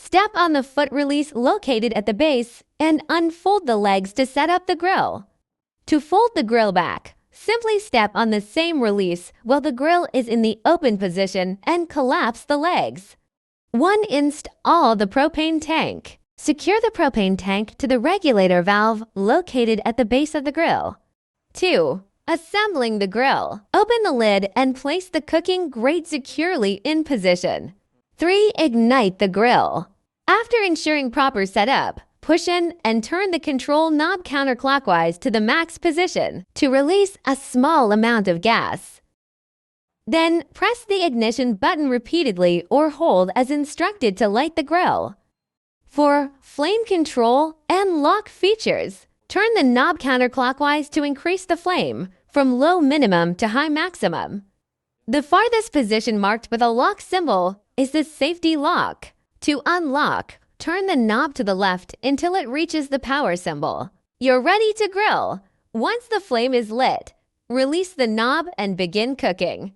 Step on the foot release located at the base and unfold the legs to set up the grill. To fold the grill back, simply step on the same release while the grill is in the open position and collapse the legs. 1. Install the propane tank. Secure the propane tank to the regulator valve located at the base of the grill. 2. Assembling the grill. Open the lid and place the cooking grate securely in position. 3. Ignite the grill. After ensuring proper setup, push in and turn the control knob counterclockwise to the max position to release a small amount of gas. Then, press the ignition button repeatedly or hold as instructed to light the grill. For flame control and lock features, turn the knob counterclockwise to increase the flame from low minimum to high maximum. The farthest position marked with a lock symbol is the safety lock. To unlock, turn the knob to the left until it reaches the power symbol. You're ready to grill. Once the flame is lit, release the knob and begin cooking.